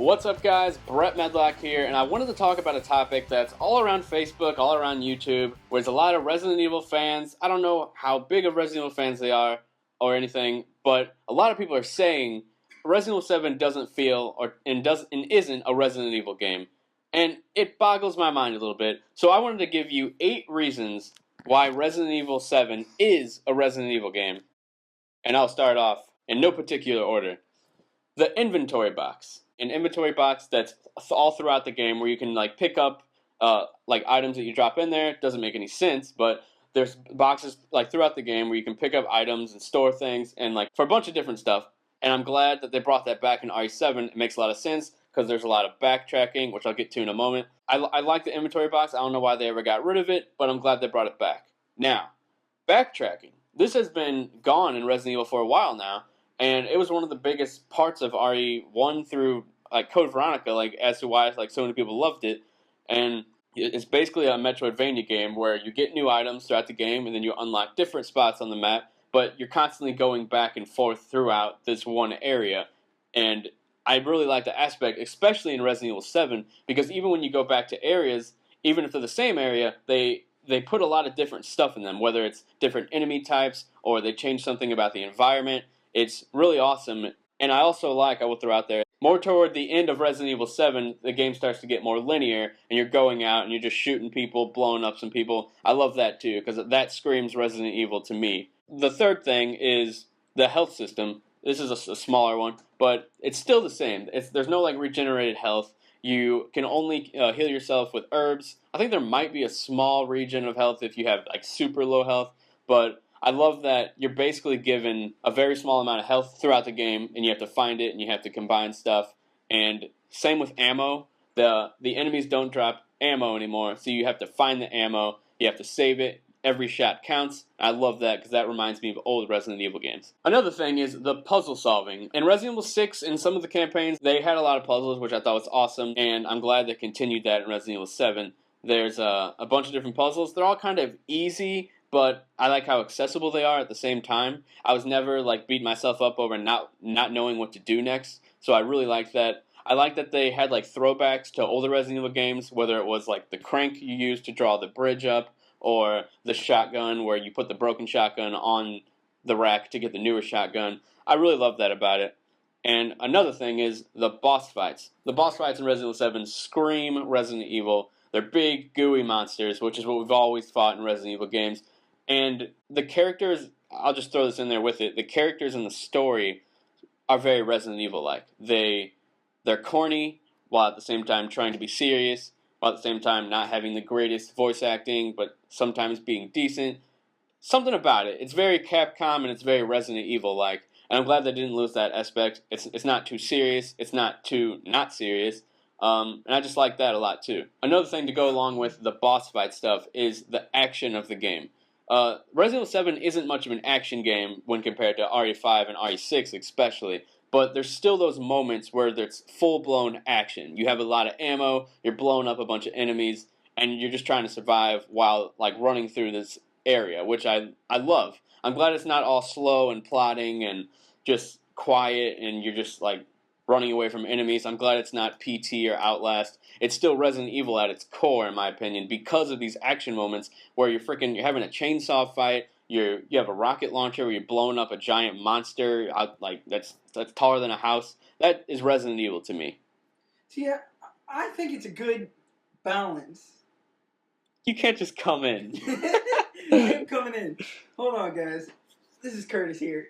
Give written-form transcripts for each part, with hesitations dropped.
What's up, guys? Brett Medlock here, and I wanted to talk about a topic that's all around Facebook, all around YouTube, where there's a lot of Resident Evil fans. I don't know how big of Resident Evil fans they are or anything, but a lot of people are saying Resident Evil 7 doesn't feel and isn't a Resident Evil game. And it boggles my mind a little bit, so I wanted to give you 8 reasons why Resident Evil 7 is a Resident Evil game. And I'll start off in no particular order. The inventory box. An inventory box that's all throughout the game where you can pick up items that you drop in there. It doesn't make any sense, but there's boxes throughout the game where you can pick up items and store things and for a bunch of different stuff. And I'm glad that they brought that back in RE7. It makes a lot of sense because there's a lot of backtracking, which I'll get to in a moment. I like the inventory box. I don't know why they ever got rid of it, but I'm glad they brought it back. Now, backtracking. This has been gone in Resident Evil for a while now. And it was one of the biggest parts of RE1 through Code Veronica, as to why so many people loved it. And it's basically a Metroidvania game where you get new items throughout the game, and then you unlock different spots on the map. But you're constantly going back and forth throughout this one area. And I really like the aspect, especially in Resident Evil 7, because even when you go back to areas, even if they're the same area, they put a lot of different stuff in them, whether it's different enemy types or they change something about the environment. It's really awesome, and I also I will throw out there, more toward the end of Resident Evil 7, the game starts to get more linear, and you're going out and you're just shooting people, blowing up some people. I love that too, because that screams Resident Evil to me. The third thing is the health system. This is a smaller one, but it's still the same. There's no regenerated health. You can only heal yourself with herbs. I think there might be a small regen of health if you have super low health, but I love that you're basically given a very small amount of health throughout the game, and you have to find it, and you have to combine stuff. And same with ammo. The enemies don't drop ammo anymore, so you have to find the ammo. You have to save it. Every shot counts. I love that because that reminds me of old Resident Evil games. Another thing is the puzzle solving. In Resident Evil 6, in some of the campaigns, they had a lot of puzzles, which I thought was awesome, and I'm glad they continued that in Resident Evil 7. There's a bunch of different puzzles. They're all kind of easy, but I like how accessible they are at the same time. I was never beating myself up over not knowing what to do next, so I really liked that. I like that they had throwbacks to older Resident Evil games, whether it was the crank you used to draw the bridge up, or the shotgun where you put the broken shotgun on the rack to get the newer shotgun. I really love that about it. And another thing is the boss fights. The boss fights in Resident Evil 7 scream Resident Evil. They're big, gooey monsters, which is what we've always fought in Resident Evil games. And the characters, I'll just throw this in there with it, the characters in the story are very Resident Evil-like. They're corny, while at the same time trying to be serious, while at the same time not having the greatest voice acting, but sometimes being decent. Something about it. It's very Capcom, and it's very Resident Evil-like. And I'm glad they didn't lose that aspect. It's not too serious. It's not too not serious. And I just like that a lot, too. Another thing to go along with the boss fight stuff is the action of the game. Resident Evil 7 isn't much of an action game when compared to RE5 and RE6 especially, but there's still those moments where there's full-blown action. You have a lot of ammo, you're blowing up a bunch of enemies, and you're just trying to survive while running through this area, which I love. I'm glad it's not all slow and plodding and just quiet and you're just running away from enemies. I'm glad it's not PT or Outlast. It's still Resident Evil at its core, in my opinion, because of these action moments where you're having a chainsaw fight. You have a rocket launcher where you're blowing up a giant monster that's taller than a house. That is Resident Evil to me. See, I think it's a good balance. You can't just come in. I'm coming in. Hold on, guys. This is Curtis here.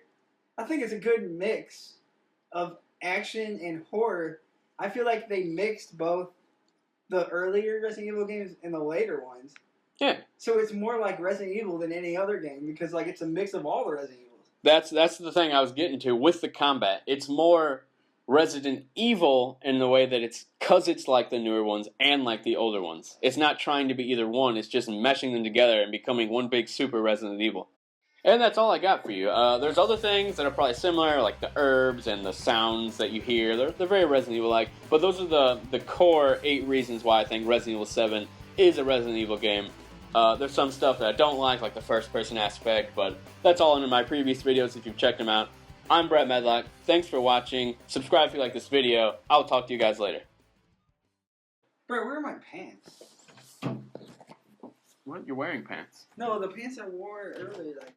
I think it's a good mix of action and horror. I feel like they mixed both the earlier Resident Evil games and the later ones. Yeah. So it's more like Resident Evil than any other game because it's a mix of all the Resident Evils. That's the thing I was getting to with the combat. It's more Resident Evil in the way that it's like the newer ones and like the older ones. It's not trying to be either one. It's just meshing them together and becoming one big super Resident Evil. And that's all I got for you. There's other things that are probably similar, like the herbs and the sounds that you hear. They're very Resident Evil-like. But those are the core 8 reasons why I think Resident Evil 7 is a Resident Evil game. There's some stuff that I don't like the first-person aspect, but that's all in my previous videos if you've checked them out. I'm Brett Medlock. Thanks for watching. Subscribe if you like this video. I'll talk to you guys later. Bro, where are my pants? What? You're wearing pants. No, the pants I wore earlier, like